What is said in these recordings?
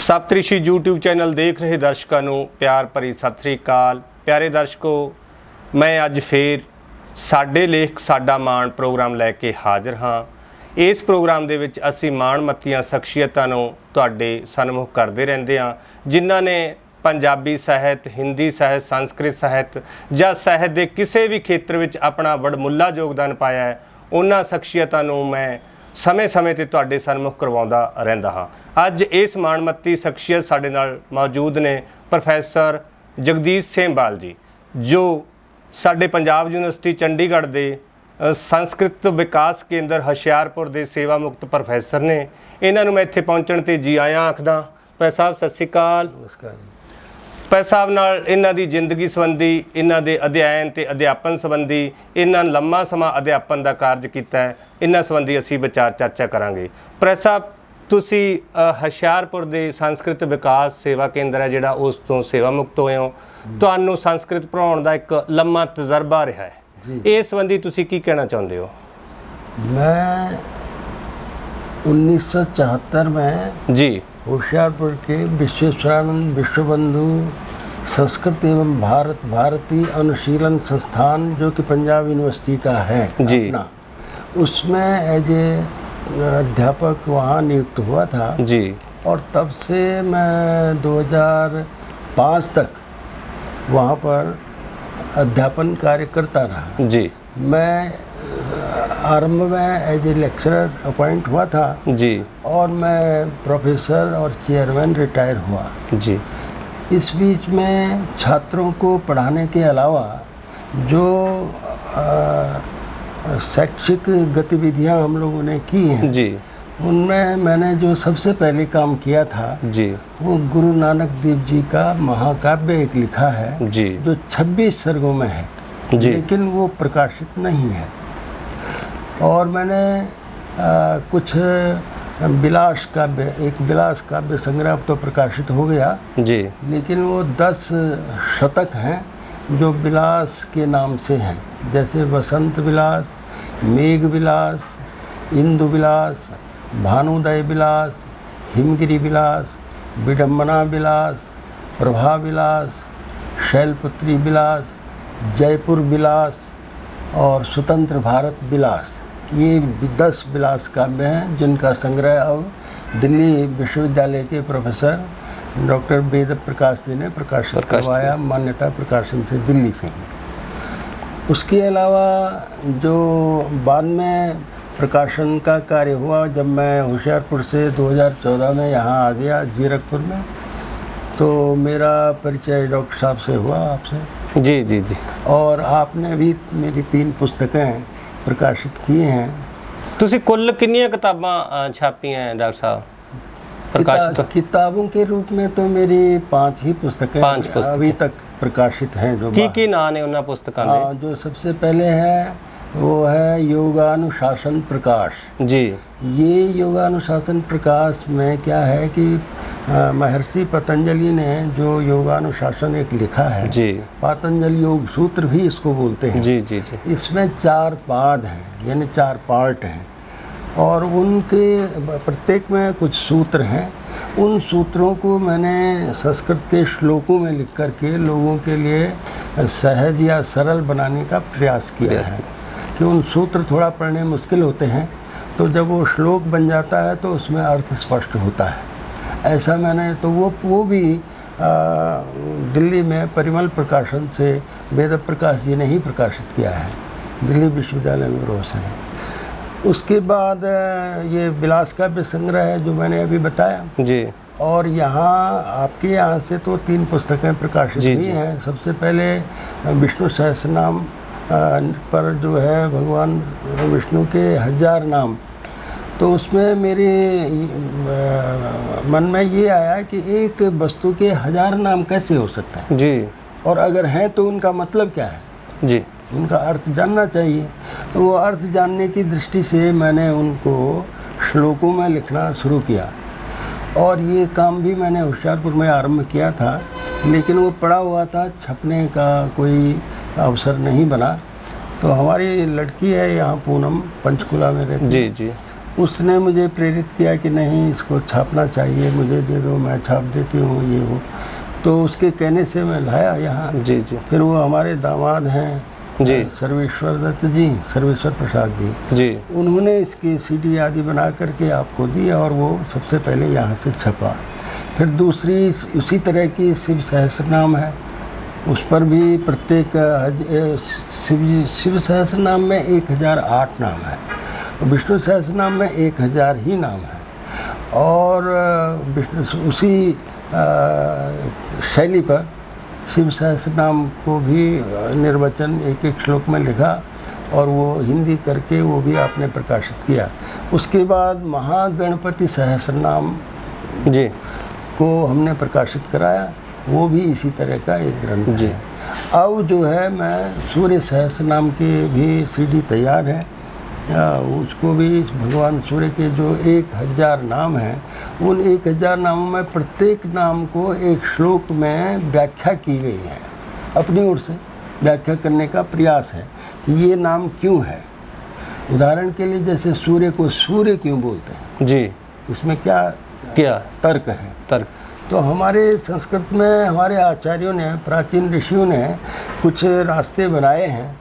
Saptarishi YouTube channel ਦੇਖ ਰਹੇ ਦਰਸ਼ਕਾਂ ਨੂੰ ਪਿਆਰ ਭਰੀ ਸਤਿ ਸ੍ਰੀ ਅਕਾਲ। ਪਿਆਰੇ ਦਰਸ਼ਕੋ, ਮੈਂ ਅੱਜ ਫੇਰ ਸਾਡੇ ਲੇਖ ਸਾਡਾ ਮਾਣ ਪ੍ਰੋਗਰਾਮ ਲੈ ਕੇ ਹਾਜ਼ਰ ਹਾਂ। ਇਸ ਪ੍ਰੋਗਰਾਮ ਦੇ ਵਿੱਚ ਅਸੀਂ ਮਾਣਮੱਤੀਆਂ ਸ਼ਖਸੀਅਤਾਂ ਨੂੰ ਤੁਹਾਡੇ ਸਨਮੁਖ ਕਰਦੇ ਰਹਿੰਦੇ ਹਾਂ, ਜਿਨ੍ਹਾਂ ਨੇ ਪੰਜਾਬੀ ਸਾਹਿਤ, ਹਿੰਦੀ ਸਾਹਿਤ, ਸੰਸਕ੍ਰਿਤ ਸਾਹਿਤ ਜਾਂ ਸਾਹਿਤ ਦੇ ਕਿਸੇ ਵੀ ਖੇਤਰ ਵਿੱਚ ਆਪਣਾ ਵਡਮੁੱਲਾ ਯੋਗਦਾਨ ਪਾਇਆ ਹੈ। ਉਹਨਾਂ ਸ਼ਖਸੀਅਤਾਂ ਨੂੰ ਮੈਂ समय-समय ਤੇ ਤੁਹਾਡੇ ਸਨਮੁਖ ਕਰਵਾਉਂਦਾ ਰਹਿੰਦਾ ਹਾਂ। ਅੱਜ ਇਸ ਮਾਣਮੱਤੀ ਸ਼ਖਸੀਅਤ ਸਾਡੇ ਨਾਲ ਮੌਜੂਦ ਨੇ ਪ੍ਰੋਫੈਸਰ ਜਗਦੀਸ਼ ਸਿੰਘ ਬਾਲ ਜੀ, ਜੋ ਸਾਡੇ ਪੰਜਾਬ ਯੂਨੀਵਰਸਿਟੀ ਚੰਡੀਗੜ੍ਹ ਦੇ ਸੰਸਕ੍ਰਿਤ ਵਿਕਾਸ ਕੇਂਦਰ ਹੁਸ਼ਿਆਰਪੁਰ ਦੇ ਸੇਵਾ ਮੁਕਤ ਪ੍ਰੋਫੈਸਰ ਨੇ। ਇਹਨਾਂ ਨੂੰ ਮੈਂ ਇੱਥੇ ਪਹੁੰਚਣ ਤੇ ਜੀ ਆਇਆਂ ਆਖਦਾ। ਭਾਈ ਸਾਹਿਬ ਸਤਿ ਸ਼੍ਰੀ ਅਕਾਲ। ਨਮਸਕਾਰ। ਭਾਈ ਸਾਹਿਬ ਨਾਲ ਇਹਨਾਂ ਦੀ ਜ਼ਿੰਦਗੀ ਸੰਬੰਧੀ, ਇਹਨਾਂ ਦੇ ਅਧਿਐਨ ਤੇ ਅਧਿਆਪਨ ਸੰਬੰਧੀ, ਇਹਨਾਂ ਲੰਮਾ ਸਮਾਂ ਅਧਿਆਪਨ ਦਾ ਕਾਰਜ ਕੀਤਾ ਹੈ, ਇਹਨਾਂ ਸੰਬੰਧੀ ਅਸੀਂ ਵਿਚਾਰ ਚਰਚਾ ਕਰਾਂਗੇ। ਭਾਈ ਸਾਹਿਬ, ਤੁਸੀਂ ਹੁਸ਼ਿਆਰਪੁਰ ਦੇ ਸੰਸਕ੍ਰਿਤ ਵਿਕਾਸ ਸੇਵਾ ਕੇਂਦਰ ਹੈ ਜਿਹੜਾ, ਉਸ ਤੋਂ ਸੇਵਾ ਮੁਕਤ ਹੋਏ ਹੋ। ਤੁਹਾਨੂੰ ਸੰਸਕ੍ਰਿਤ ਪੜ੍ਹਾਉਣ ਦਾ ਇੱਕ ਲੰਮਾ ਤਜਰਬਾ ਰਿਹਾ ਹੈ, ਇਸ ਸੰਬੰਧੀ ਤੁਸੀਂ ਕੀ ਕਹਿਣਾ ਚਾਹੁੰਦੇ ਹੋ? मैं 1974 में जी होशियारपुर के विश्वेश्वरानंद विश्वबंधु संस्कृत एवं भारतीय अनुशीलन संस्थान, जो कि पंजाब यूनिवर्सिटी का है जी अपना, उसमें एज ए अध्यापक वहाँ नियुक्त हुआ था जी। और तब से मैं 2005 तक वहाँ पर अध्यापन कार्य करता रहा जी। मैं आरंभ में एज ए लेक्चरर अपॉइंट हुआ था जी, और मैं प्रोफेसर और चेयरमैन रिटायर हुआ जी। इस बीच में छात्रों को पढ़ाने के अलावा जो शैक्षिक गतिविधियां हम लोगों ने की हैं जी, उनमें मैंने जो सबसे पहले काम किया था जी, वो गुरु नानक देव जी का महाकाव्य एक लिखा है जी, जो 26 सर्गों में है जी। लेकिन वो प्रकाशित नहीं है। और मैंने कुछ विलास काव्य संग्रह तो प्रकाशित हो गया जी, लेकिन वो 10 शतक हैं जो विलास के नाम से हैं, जैसे वसंत विलास, मेघ विलास, इंदु विलास, भानुदय विलास, हिमगिरी विलास, विडम्बना विलास, प्रभा विलास, शैलपुत्री विलास, जयपुर विलास और स्वतंत्र भारत विलास। ये 10 विलास काव्य हैं जिनका संग्रह अब दिल्ली विश्वविद्यालय के प्रोफेसर डॉक्टर वेद प्रकाश जी ने प्रकाशित करवाया, मान्यता प्रकाशन से, दिल्ली से ही। उसके अलावा जो बाद में प्रकाशन का कार्य हुआ, जब मैं होशियारपुर से 2014 में यहाँ आ गया जीरकपुर में, तो मेरा परिचय डॉक्टर साहब से हुआ, आपसे। जी जी जी। और आपने भी मेरी 3 पुस्तकें प्रकाशित किए हैं। ਤੁਸੀਂ ਕੁੱਲ ਕਿੰਨੀਆਂ ਕਿਤਾਬਾਂ ਛਾਪੀਆਂ हैं डॉक्टर साहब? प्रकाशित किताबों के रूप में तो मेरी 5 ही पुस्तकें अभी तक प्रकाशित हैं। जो की नाम है उन पुस्तकों के? जो सबसे पहले है वो है योगानुशासन प्रकाश जी। ये योगानुशासन प्रकाश में क्या है कि महर्षि पतंजलि ने जो योगानुशासन एक लिखा है जी, पतंजलि योग सूत्र भी इसको बोलते हैं। जी जी जी। इसमें 4 पाद हैं, यानी 4 पार्ट हैं, और उनके प्रत्येक में कुछ सूत्र हैं। उन सूत्रों को मैंने संस्कृत के श्लोकों में लिख करके लोगों के लिए सहज या सरल बनाने का प्रयास किया है, कि उन सूत्र थोड़ा पढ़ने मुश्किल होते हैं, तो जब वो श्लोक बन जाता है तो उसमें अर्थ स्पष्ट होता है। ऐसा मैंने तो वो भी दिल्ली में परिमल प्रकाशन से वेद प्रकाश जी ने ही प्रकाशित किया है, दिल्ली विश्वविद्यालय में प्रोफेसर है। उसके बाद ये विलास काव्य संग्रह है जो मैंने अभी बताया जी। और यहाँ आपके यहाँ से तो 3 पुस्तकें प्रकाशित हुई हैं। सबसे पहले विष्णु सहस्रनाम पर जो है भगवान विष्णु के 1000 नाम, तो उसमें मेरे मन में ये आया कि एक वस्तु के 1000 नाम कैसे हो सकता है जी, और अगर हैं तो उनका मतलब क्या है जी, उनका अर्थ जानना चाहिए। तो वो अर्थ जानने की दृष्टि से मैंने उनको श्लोकों में लिखना शुरू किया, और ये काम भी मैंने होशियारपुर में आरंभ किया था, लेकिन वो पड़ा हुआ था, छपने का कोई अवसर नहीं बना। तो हमारी लड़की है यहाँ पूनम, पंचकुला में रहती जी जी, उसने मुझे प्रेरित किया कि नहीं, इसको छापना चाहिए, मुझे दे दो, मैं छाप देती हूँ, ये वो। तो उसके कहने से मैं लाया यहाँ। जी जी फिर वो हमारे दामाद हैं जी सर्वेश्वर दत्त जी, सर्वेश्वर प्रसाद जी, जी उन्होंने इसकी सीडी आदि बना करके आपको दी और वो सबसे पहले यहाँ से छपा। फिर दूसरी उसी तरह की शिव सहस्रनाम है, उस पर भी प्रत्येक शिव सहस्रनाम में 1008 नाम है, विष्णु सहस्रनाम में 1000 ही नाम है। और विष्णु उसी शैली पर शिव सहस्रनाम को भी निर्वचन एक एक श्लोक में लिखा और वो हिंदी करके वो भी आपने प्रकाशित किया। उसके बाद महागणपति सहस्रनाम जी को हमने प्रकाशित कराया, वो भी इसी तरह का एक ग्रंथ है। अब जो है मैं सूर्य सहस्रनाम के भी सीडी तैयार है, उसको भी भगवान सूर्य के जो 1000 नाम हैं, उन 1000 नामों में प्रत्येक नाम को एक श्लोक में व्याख्या की गई है। अपनी ओर से व्याख्या करने का प्रयास है कि ये नाम क्यों है। उदाहरण के लिए जैसे सूर्य को सूर्य क्यों बोलते हैं जी, इसमें क्या तर्क है। तर्क तो हमारे संस्कृत में हमारे आचार्यों ने, प्राचीन ऋषियों ने कुछ रास्ते बनाए हैं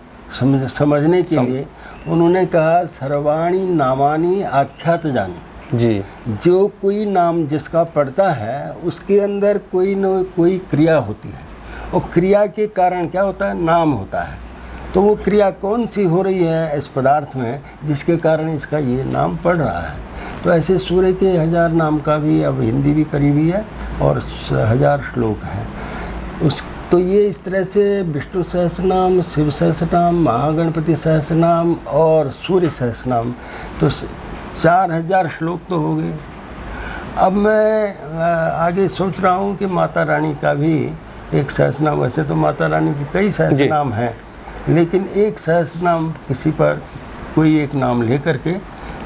समझने के लिए। उन्होंने कहा सर्वाणी नामानी आख्यात जानी जी, जो कोई नाम जिसका पड़ता है उसके अंदर कोई न कोई क्रिया होती है, और क्रिया के कारण क्या होता है, नाम होता है। तो वो क्रिया कौन सी हो रही है इस पदार्थ में जिसके कारण इसका ये नाम पड़ रहा है। तो ऐसे सूर्य के 1000 नाम का भी अब हिंदी भी करीबी है और 1000 श्लोक हैं उस। तो ये इस तरह से विष्णु सहस्रनाम, शिव सहस्रनाम, महागणपति सहस्रनाम और सूर्य सहस्रनाम, तो 4000 श्लोक तो हो गए। अब मैं आगे सोच रहा हूँ कि माता रानी का भी एक सहस्रनाम, वैसे तो माता रानी के कई सहस्रनाम हैं, लेकिन एक सहस्रनाम किसी पर कोई एक नाम लेकर के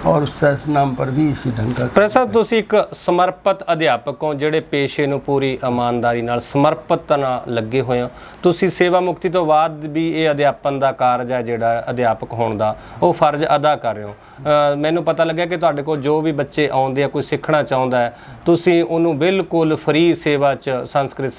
और उस सहस्रनाम पर ਵੀ ਇਸੀ ਢੰਗ ਦਾ। ਪ੍ਰੋਫੈਸਰ ਸਾਹਿਬ, ਤੁਸੀਂ ਇੱਕ ਸਮਰਪਿਤ ਅਧਿਆਪਕ ਹੋ ਜਿਹੜੇ ਪੇਸ਼ੇ ਨੂੰ ਪੂਰੀ ਇਮਾਨਦਾਰੀ ਨਾਲ ਸਮਰਪਿਤ ਨਾਲ ਲੱਗੇ ਹੋਏ ਹੋ। ਤੁਸੀਂ ਸੇਵਾ ਮੁਕਤੀ ਤੋਂ ਬਾਅਦ ਵੀ ਇਹ ਅਧਿਆਪਨ ਦਾ ਕਾਰਜ ਹੈ ਜਿਹੜਾ ਅਧਿਆਪਕ ਹੋਣ ਦਾ ਉਹ ਫਰਜ਼ ਅਦਾ ਕਰ ਰਹੇ ਹੋ। ਮੈਨੂੰ ਪਤਾ ਲੱਗਿਆ ਕਿ ਤੁਹਾਡੇ ਕੋਲ ਜੋ ਵੀ ਬੱਚੇ ਆਉਂਦੇ ਆ, ਕੋਈ ਸਿੱਖਣਾ ਚਾਹੁੰਦਾ ਹੈ, ਤੁਸੀਂ ਉਹਨੂੰ ਬਿਲਕੁਲ ਫ੍ਰੀ ਸੇਵਾ 'ਚ ਸੰਸਕ੍ਰਿਤ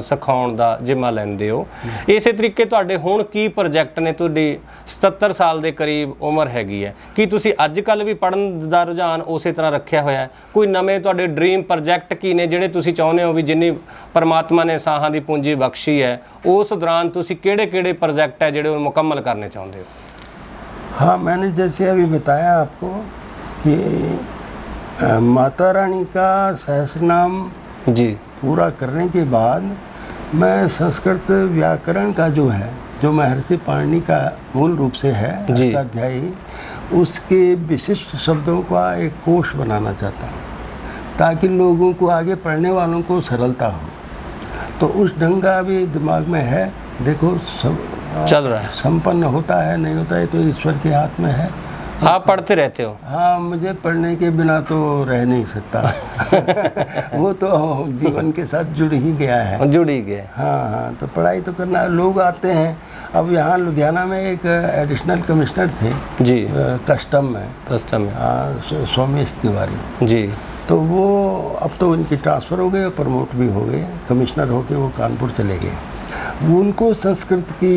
ਸਿਖਾਉਣ ਦਾ ਜ਼ਿੰਮਾ ਲੈਂਦੇ ਹੋ। ਇਸੇ ਤਰੀਕੇ ਤੁਹਾਡੇ ਹੁਣ ਕੀ ਪ੍ਰੋਜੈਕਟ ਨੇ? ਤੁਹਾਡੀ 77 ਸਾਲ ਦੇ ਕਰੀਬ ਉਮਰ ਹੈਗੀ ਹੈ, ਕੀ ਤੁਸੀਂ ਅੱਜ ਕੱਲ੍ਹ ਵੀ ਪੜ੍ਹਨ ਦਾ ਰੁਝਾਨ ਉਸੇ ਤਰ੍ਹਾਂ ਰੱਖਿਆ ਹੋਇਆ ਹੈ? ਕੋਈ ਨਵੇਂ ਤੁਹਾਡੇ ਡ੍ਰੀਮ ਪ੍ਰੋਜੈਕਟ ਕੀ ਨੇ ਜਿਹੜੇ ਤੁਸੀਂ ਚਾਹੁੰਦੇ ਹੋ ਵੀ ਜਿੰਨੀ ਪਰਮਾਤਮਾ ਨੇ ਸਾਹਾਂ ਦੀ ਪੂੰਜੀ ਬਖਸ਼ੀ ਹੈ ਉਸ ਦੌਰਾਨ ਤੁਸੀਂ ਕਿਹੜੇ ਪ੍ਰੋਜੈਕਟ ਹੈ ਜਿਹੜੇ ਉਹ ਮੁਕੰਮਲ ਕਰਨੇ ਚਾਹੁੰਦੇ ਹੋ? हाँ, मैंने जैसे अभी बताया आपको कि माता रानी का सहस्रनाम जी पूरा करने के बाद मैं संस्कृत व्याकरण का जो है, जो महर्षि पाणिनि का मूल रूप से है अष्टाध्यायी, उसके विशिष्ट शब्दों का एक कोश बनाना चाहता हूँ ताकि लोगों को, आगे पढ़ने वालों को सरलता हो। तो उस ढंग का भी दिमाग में है। देखो सब चल रहा है, संपन्न होता है नहीं होता है तो ईश्वर के हाथ में है। आप पढ़ते रहते हो? हाँ, मुझे पढ़ने के बिना तो रह नहीं सकता वो तो जीवन के साथ जुड़ ही गया है, जुड़ ही गया। हाँ, तो पढ़ाई तो करना। लोग आते हैं, अब यहाँ लुधियाना में एक एडिशनल कमिश्नर थे जी, कस्टम में, हाँ, सोमेश तिवारी जी। तो वो अब तो उनकी ट्रांसफ़र हो गई और प्रमोट भी हो गए, कमिश्नर होके वो कानपुर चले गए। उनको संस्कृत की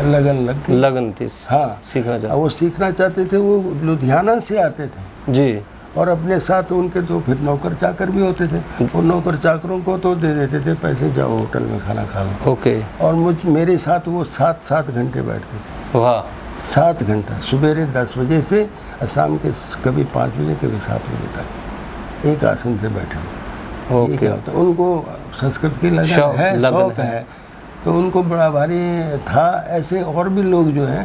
लगन थी, हाँ, सीखना चाहते, वो सीखना चाहते थे। वो लुधियाना से आते थे जी, और अपने साथ उनके तो फिर नौकर चाकर भी होते थे। वो नौकर चाकरों को तो दे देते थे पैसे, जाओ होटल में खाना खा लो। ओके। और मेरे साथ वो 7 घंटे बैठते थे। वाह, 7 घंटा, सुबह 10 बजे से शाम के कभी 5 बजे कभी 7 बजे तक एक आसन से बैठे। ये क्या होता है, उनको संस्कृत की लगन है, शौक है, तो उनको बड़ा भारी था। ऐसे और भी लोग जो हैं,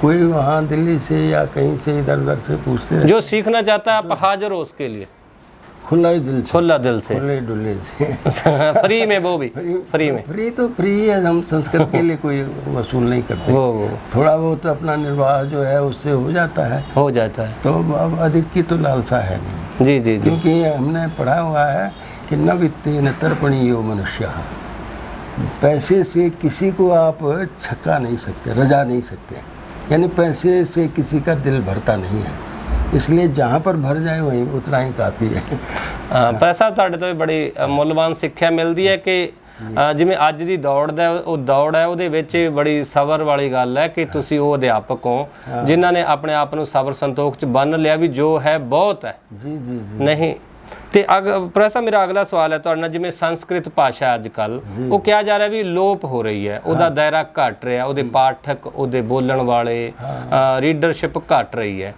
कोई वहाँ दिल्ली से या कहीं से इधर उधर से पूछते हैं, जो सीखना चाहता है आप हाजिर हो उसके लिए, खुला दिल से, खुले डुल्ले से फ्री में, वो भी फ्री में। फ्री तो फ्री है, हम संस्कृत के लिए कोई वसूल नहीं करते। वो थोड़ा बहुत अपना निर्वाह जो है उससे हो जाता है। तो अब अधिक की तो लालसा है नहीं। जी जी, क्योंकि हमने पढ़ा हुआ है कि न वित्तेन तर्पणीयो मनुष्य, पैसे से किसी को आप छक्का नहीं सकते, रजा नहीं सकते, यानी पैसे से किसी का दिल भरता नहीं है। इसलिए जहाँ पर भर जाए वहीं उतना ही काफ़ी है। ਪਰ ਸਾਹਿਬ ਤੁਹਾਡੇ ਤੋਂ ਵੀ ਬੜੀ ਮੁੱਲਵਾਨ ਸਿੱਖਿਆ ਮਿਲਦੀ ਹੈ ਕਿ ਜਿਵੇਂ ਅੱਜ ਦੀ ਦੌੜ ਦਾ ਉਹ ਦੌੜ ਹੈ ਉਹਦੇ ਵਿੱਚ ਬੜੀ ਸਬਰ ਵਾਲੀ ਗੱਲ ਹੈ ਕਿ ਤੁਸੀਂ ਉਹ ਅਧਿਆਪਕ ਹੋ ਜਿਨ੍ਹਾਂ ਨੇ ਆਪਣੇ ਆਪ ਨੂੰ ਸਬਰ ਸੰਤੋਖ 'ਚ ਬੰਨ੍ਹ ਲਿਆ ਵੀ ਜੋ ਹੈ ਬਹੁਤ ਹੈ ਜੀ ਜੀ ਜੀ ਨਹੀਂ। ਤੇ ਪ੍ਰੋਫੈਸਰ ਮੇਰਾ ਅਗਲਾ ਸਵਾਲ ਹੈ ਤੁਹਾਡੇ ਨਾਲ, ਜਿਵੇਂ ਸੰਸਕ੍ਰਿਤ ਭਾਸ਼ਾ ਅੱਜ ਕੱਲ੍ਹ ਉਹ ਕਿਹਾ ਜਾ ਰਿਹਾ ਵੀ ਲੋਪ ਹੋ ਰਹੀ ਹੈ, ਉਹਦਾ ਦਾਇਰਾ ਘਟ ਰਿਹਾ, ਉਹਦੇ ਪਾਠਕ ਉਹਦੇ ਬੋਲਣ ਵਾਲੇ ਰੀਡਰਸ਼ਿਪ ਘਟ ਰਹੀ ਹੈ।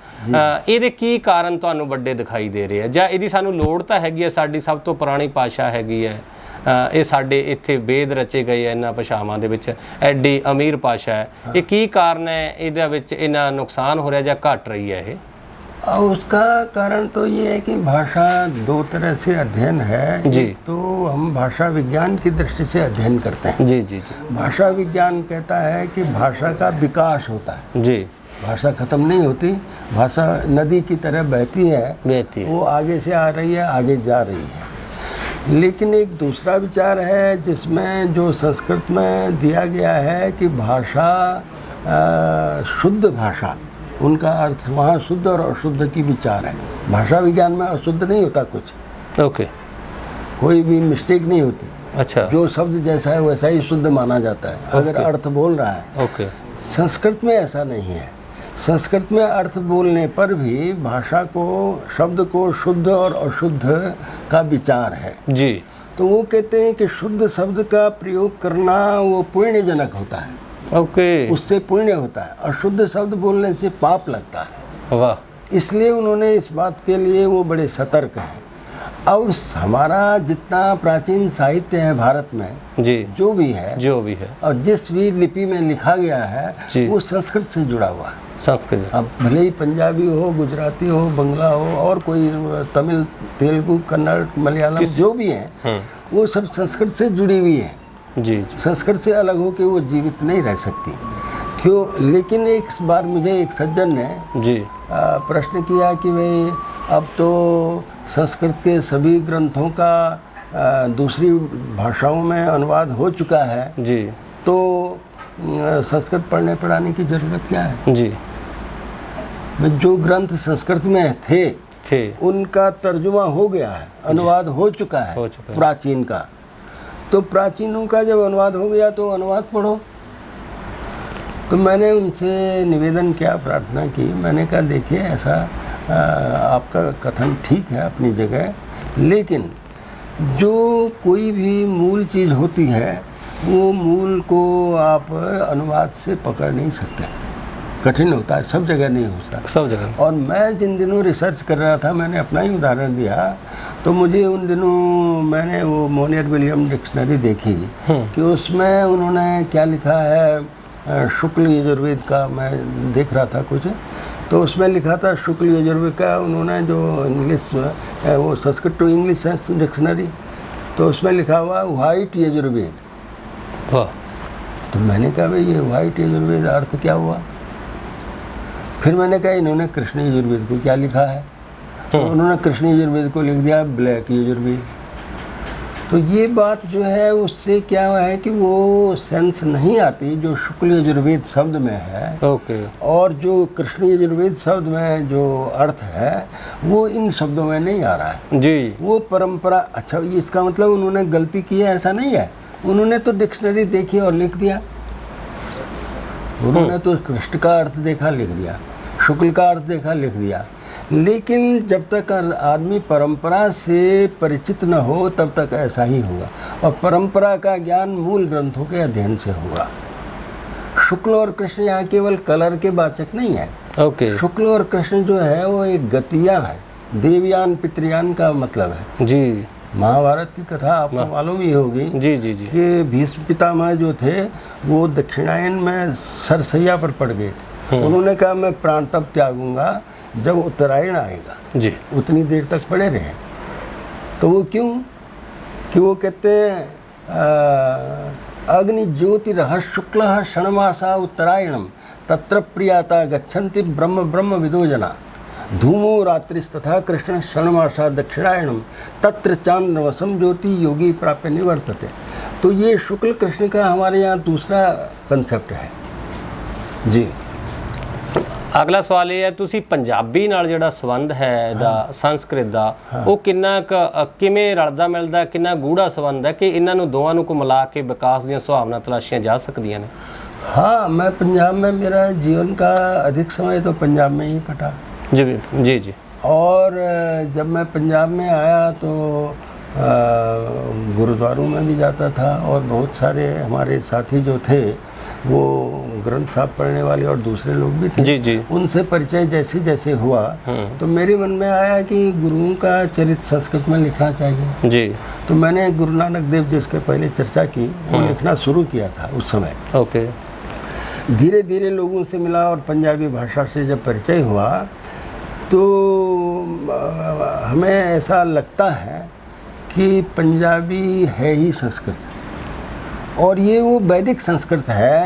ਇਹਦੇ ਕੀ ਕਾਰਨ ਤੁਹਾਨੂੰ ਵੱਡੇ ਦਿਖਾਈ ਦੇ ਰਹੇ ਆ, ਜਾਂ ਇਹਦੀ ਸਾਨੂੰ ਲੋੜ ਤਾਂ ਹੈਗੀ ਹੈ? ਸਾਡੀ ਸਭ ਤੋਂ ਪੁਰਾਣੀ ਭਾਸ਼ਾ ਹੈਗੀ ਹੈ, ਇਹ ਸਾਡੇ ਇੱਥੇ ਵੇਦ ਰਚੇ ਗਏ ਆ ਇਹਨਾਂ ਭਾਸ਼ਾਵਾਂ ਦੇ ਵਿੱਚ, ਐਡੀ ਅਮੀਰ ਭਾਸ਼ਾ ਹੈ, ਇਹ ਕੀ ਕਾਰਨ ਹੈ ਇਹਦੇ ਵਿੱਚ ਇੰਨਾ ਨੁਕਸਾਨ ਹੋ ਰਿਹਾ ਜਾਂ ਘਟ ਰਹੀ ਹੈ ਇਹ? उसका कारण तो ये है कि भाषा दो तरह से अध्ययन है। जी। एक तो हम भाषा विज्ञान की दृष्टि से अध्ययन करते हैं। जी जी जी भाषा विज्ञान कहता है कि भाषा का विकास होता है, जी। भाषा खत्म नहीं होती, भाषा नदी की तरह बहती है, बहती है। वो आगे से आ रही है, आगे जा रही है। लेकिन एक दूसरा विचार है जिसमें जो संस्कृत में दिया गया है कि भाषा शुद्ध भाषा, उनका अर्थ वहाँ शुद्ध और अशुद्ध की विचार है। भाषा विज्ञान में अशुद्ध नहीं होता कुछ, ओके, कोई भी मिस्टेक नहीं होती। अच्छा, जो शब्द जैसा है वैसा ही शुद्ध माना जाता है अगर अर्थ बोल रहा है। ओके। संस्कृत में ऐसा नहीं है। संस्कृत में अर्थ बोलने पर भी भाषा को, शब्द को शुद्ध और अशुद्ध का विचार है। जी। तो वो कहते हैं कि शुद्ध शब्द का प्रयोग करना वो पुण्यजनक होता है, ओके, उससे पुण्य होता है। अशुद्ध शब्द बोलने से पाप लगता है। वाह। इसलिए उन्होंने इस बात के लिए वो बड़े सतर्क हैं। अब हमारा जितना प्राचीन साहित्य है भारत में, जी, जो भी है और जिस भी लिपि में लिखा गया है जी। वो संस्कृत से जुड़ा हुआ है। संस्कृत, अब भले ही पंजाबी हो, गुजराती हो, बंगला हो, और कोई तमिल, तेलुगु, कन्नड़, मलयालम जो भी है वो सब संस्कृत से जुड़ी हुई है। जी जी। संस्कृत से अलग हो के वो जीवित नहीं रह सकती। क्यों? लेकिन एक बार मुझे एक सज्जन ने जी प्रश्न किया कि भाई अब तो संस्कृत के सभी ग्रंथों का दूसरी भाषाओं में अनुवाद हो चुका है, जी, तो संस्कृत पढ़ने पढ़ाने की ज़रूरत क्या है? जी। जो ग्रंथ संस्कृत में थे उनका तर्जुमा हो गया है, अनुवाद हो चुका है प्राचीन का। तो प्राचीनों का जब अनुवाद हो गया तो अनुवाद पढ़ो। तो मैंने उनसे निवेदन किया, प्रार्थना की। मैंने कहा देखिए ऐसा आपका कथन ठीक है अपनी जगह, लेकिन जो कोई भी मूल चीज़ होती है वो मूल को आप अनुवाद से पकड़ नहीं सकते, कठिन होता है, सब जगह नहीं हो सकता, सब जगह। और मैं जिन दिनों रिसर्च कर रहा था, मैंने अपना ही उदाहरण दिया, तो मुझे उन दिनों मैंने वो मोनियर विलियम डिक्शनरी देखी कि उसमें उन्होंने क्या लिखा है, शुक्ल यजुर्वेद का मैं देख रहा था कुछ, तो उसमें लिखा था शुक्ल यजुर्वेद का, उन्होंने जो इंग्लिश वो संस्कृत टू इंग्लिश है डिक्शनरी, तो उसमें लिखा हुआ वाइट यजुर्वेद। तो मैंने कहा भाई ये वाइट यजुर्वेद अर्थ क्या हुआ? फिर मैंने कहा इन्होंने कृष्ण यजुर्वेद को क्या लिखा है, तो उन्होंने कृष्ण यजुर्वेद को लिख दिया ब्लैक यजुर्वेद। तो ये बात जो है उससे क्या है कि वो सेंस नहीं आती जो शुक्ल यजुर्वेद शब्द में है, ओके, और जो कृष्ण यजुर्वेद शब्द में जो अर्थ है वो इन शब्दों में नहीं आ रहा है जी। वो परंपरा। अच्छा, इसका मतलब उन्होंने गलती की है ऐसा नहीं है, उन्होंने तो डिक्शनरी देखी और लिख दिया। उन्होंने तो कृष्ण का अर्थ देखा, लिख दिया, शुक्ल का अर्थ देखा, लिख दिया। लेकिन जब तक आदमी परंपरा से परिचित न हो तब तक ऐसा ही होगा, और परंपरा का ज्ञान मूल ग्रंथों के अध्ययन से होगा। शुक्ल और कृष्ण यहाँ केवल कलर के वाचक नहीं है। ओके। शुक्ल और कृष्ण जो है वो एक गतियाँ है, देवयान पितृयान का मतलब है। जी। महाभारत की कथा आपको मालूम ही होगी। जी जी जी। कि भीष्म पितामह जो थे वो दक्षिणायन में सरसैया पर पड़ गए। उन्होंने कहा मैं प्राण तब त्यागूंगा जब उत्तरायण आएगा। जी। उतनी देर तक पड़े रहे। तो वो क्यों? कि वो कहते हैं अग्नि ज्योति रह शुक्ल षण्मासा उत्तरायणम तत्र प्रियाता गच्छन्ति ब्रह्म ब्रह्म विदो जना धूमो रात्रिस्तथा कृष्ण षण्मासा दक्षिणायणम तत्र चांद्रमसम ज्योति योगी प्राप्य निवर्तते। तो ये शुक्ल कृष्ण का हमारे यहाँ दूसरा कंसेप्ट है। जी। ਅਗਲਾ ਸਵਾਲ ਇਹ ਹੈ, ਤੁਸੀਂ ਪੰਜਾਬੀ ਨਾਲ ਜਿਹੜਾ ਸੰਬੰਧ ਹੈ ਇਹਦਾ ਸੰਸਕ੍ਰਿਤ ਦਾ, ਉਹ ਕਿੰਨਾ ਕਿਵੇਂ ਰਲਦਾ ਮਿਲਦਾ, ਕਿੰਨਾ ਗੂੜਾ ਸੰਬੰਧ ਹੈ ਕਿ ਇਹਨਾਂ ਨੂੰ ਦੋਵਾਂ ਨੂੰ ਕੋ ਮਿਲਾ ਕੇ ਵਿਕਾਸ ਦੀਆਂ ਸੰਭਾਵਨਾ ਤਲਾਸ਼ੀਆਂ ਜਾ ਸਕਦੀਆਂ ਨੇ? हाँ, मैं पंजाब में, मेरा जीवन का अधिक समय तो पंजाब में ही कटा। जी जी जी। और जब मैं पंजाब में आया तो गुरुद्वारों में भी जाता था, और बहुत सारे हमारे साथी जो थे वो ग्रंथ साहब पढ़ने वाले और दूसरे लोग भी थे। जी जी। उनसे परिचय जैसे जैसे हुआ तो मेरे मन में आया कि गुरुओं का चरित्र संस्कृत में लिखना चाहिए। जी। तो मैंने गुरु नानक देव जिसके पहले चर्चा की, वो लिखना शुरू किया था उस समय। ओके। धीरे धीरे लोगों से मिला और पंजाबी भाषा से जब परिचय हुआ तो हमें ऐसा लगता है कि पंजाबी है ही संस्कृत, और ये वो वैदिक संस्कृत है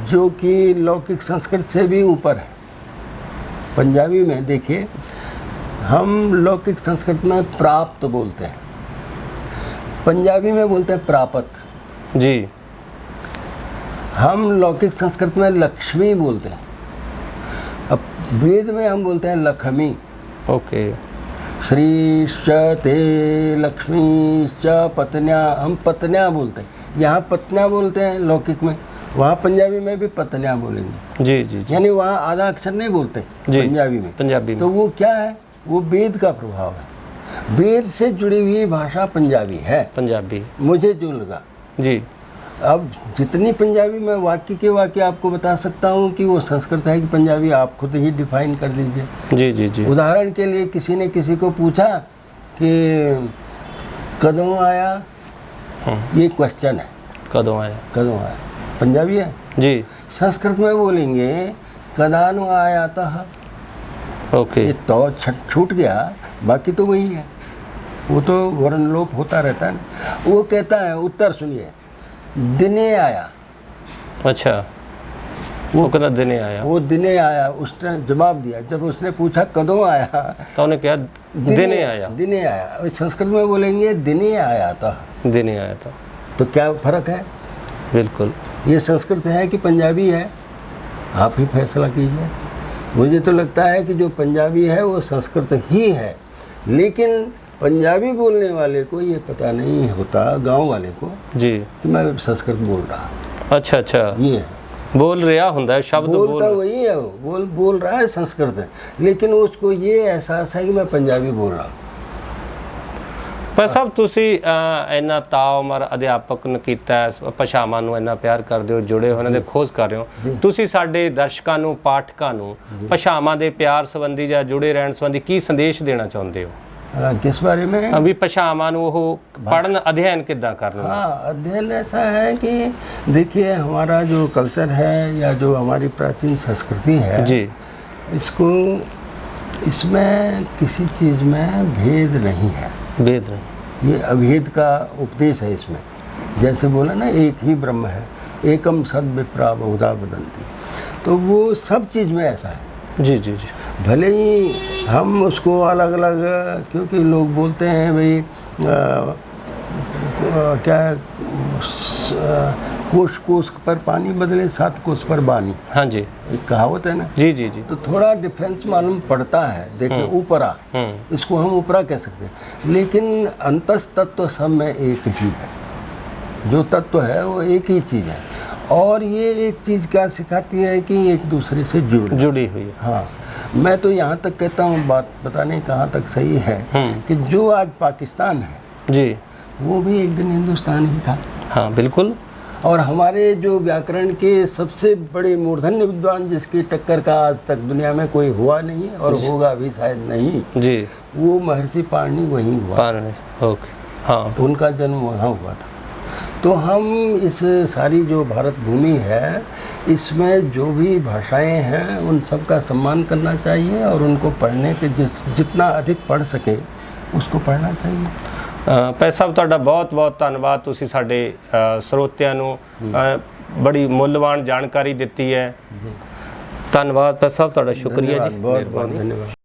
जो कि लौकिक संस्कृत से भी ऊपर है। पंजाबी में देखिए, हम लौकिक संस्कृत में प्राप्त बोलते हैं, पंजाबी में बोलते हैं प्रापत। जी। हम लौकिक संस्कृत में लक्ष्मी बोलते हैं, अब वेद में हम बोलते हैं लक्ष्मी। ओके। श्रीश्च ते लक्ष्मीश्च पत्न्या, हम पत्न्या बोलते हैं। यहाँ पत्न्या बोलते हैं लौकिक में, वहाँ पंजाबी में भी पत्न्या बोलेंगे। जी जी जी। यानी वहाँ आधा अक्षर नहीं बोलते पंजाबी में। पंजाबी में तो वो क्या है, वो वेद का प्रभाव है, वेद से जुड़ी हुई भाषा पंजाबी है। पंजाबी मुझे जो लगा जी। अब जितनी पंजाबी में वाक्य के वाक्य आपको बता सकता हूँ कि वो संस्कृत है कि पंजाबी, आप खुद ही डिफाइन कर दीजिए। जी जी जी। उदाहरण के लिए किसी ने किसी को पूछा कि कदों आया, ये क्वेश्चन है, कदों आया, कदों आया पंजाबी है जी। संस्कृत में बोलेंगे कदानु आया था। ओके। ये तो छूट गया, बाकी तो वही है, वो तो वर्णलोप होता रहता है ना। वो कहता है, उत्तर सुनिए, दिने आया। अच्छा, वो कहता दिने आया, वो दिने आया, उसने जवाब दिया। जब उसने पूछा कदों आया तो उन्हें क्या दिने आया, दिने आया। संस्कृत में बोलेंगे दिने आया था, दिने आया था। तो क्या फर्क है? बिल्कुल। ये संस्कृत है कि पंजाबी है, आप ही फैसला कीजिए। मुझे तो लगता है कि जो पंजाबी है वो संस्कृत ही है, लेकिन पंजाबी बोलने वाले को ये पता नहीं होता, गांव वाले को, जी, कि मैं संस्कृत बोल रहा। अच्छा अच्छा, ये है, बोल रहा होता है शब्द, बोलता वही है, वो बोल रहा है संस्कृत है, लेकिन उसको ये एहसास है कि मैं पंजाबी बोल रहा हूँ। ਪਰ ਸਭ ਤੁਸੀਂ ਇੰਨਾ ਤਾਉਮਰ ਅਧਿਆਪਕ ਕੀਤਾ, ਭਾਸ਼ਾਵਾਂ ਨੂੰ ਇੰਨਾ ਪਿਆਰ ਕਰਦੇ ਹੋ, ਜੁੜੇ ਹੋ, ਉਹਨਾਂ ਦੇ ਖੋਜ ਕਰ ਰਹੇ ਹੋ, ਤੁਸੀਂ ਸਾਡੇ ਦਰਸ਼ਕਾਂ ਨੂੰ, ਪਾਠਕਾਂ ਨੂੰ ਭਾਸ਼ਾਵਾਂ ਦੇ ਪਿਆਰ ਸੰਬੰਧੀ ਜਾਂ ਜੁੜੇ ਰਹਿਣ ਸੰਬੰਧੀ ਕੀ ਸੰਦੇਸ਼ ਦੇਣਾ ਚਾਹੁੰਦੇ ਹੋ? किस बारे में? अभी ਭਾਸ਼ਾਵਾਂ ਨੂੰ ਉਹ पढ़न अध्ययन किद्दां करना? हाँ, अध्ययन ऐसा है कि देखिए, हमारा जो कल्चर है या जो हमारी प्राचीन संस्कृति है जी, इसको, इसमें किसी चीज़ में भेद नहीं है, भेद नहीं, ये अभेद का उपदेश है इसमें। जैसे बोला ना, एक ही ब्रह्म है, एकम सद विप्रा बहुधा वदन्ति, तो वो सब चीज़ में ऐसा है। जी जी जी। भले ही हम उसको अलग अलग, क्योंकि लोग बोलते हैं भाई क्या कोस कोस पर पानी बदले 7 कोस पर बानी। हाँ जी, एक कहावत है ना। जी जी जी। तो थोड़ा डिफरेंस मालूम पड़ता है। देखिए, ऊपरा, इसको हम ऊपरा कह सकते हैं, लेकिन अंतस तत्व सब में एक ही है। जो तत्व है वो एक ही चीज़ है, और ये एक चीज़ क्या सिखाती है कि एक दूसरे से जुड़ी हुई है। हाँ, मैं तो यहाँ तक कहता हूँ, बात पता नहीं कहाँ तक सही है, कि जो आज पाकिस्तान है जी, वो भी एक दिन हिंदुस्तान ही था। हाँ बिल्कुल। और हमारे जो व्याकरण के सबसे बड़े मूर्धन्य विद्वान जिसकी टक्कर का आज तक दुनिया में कोई हुआ नहीं है और होगा भी शायद नहीं जी, वो महर्षि पाणिनि वहीं हुआ। ओके। हाँ, उनका जन्म वहाँ हुआ था। तो हम इस सारी जो भारत भूमि है, इसमें जो भी भाषाएं हैं उन सब का सम्मान करना चाहिए, और उनको पढ़ने के जितना अधिक पढ़ सके उसको पढ़ना चाहिए। ਭਾਈ ਸਾਹਿਬ, ਤੁਹਾਡਾ ਬਹੁਤ ਬਹੁਤ ਧੰਨਵਾਦ। ਤੁਸੀਂ ਸਾਡੇ ਸਰੋਤਿਆਂ ਨੂੰ ਬੜੀ ਮੁੱਲਵਾਨ ਜਾਣਕਾਰੀ ਦਿੱਤੀ ਹੈ। ਧੰਨਵਾਦ ਭਾਈ ਸਾਹਿਬ, ਤੁਹਾਡਾ ਸ਼ੁਕਰੀਆ ਜੀ। ਬਹੁਤ ਬਹੁਤ ਧੰਨਵਾਦ।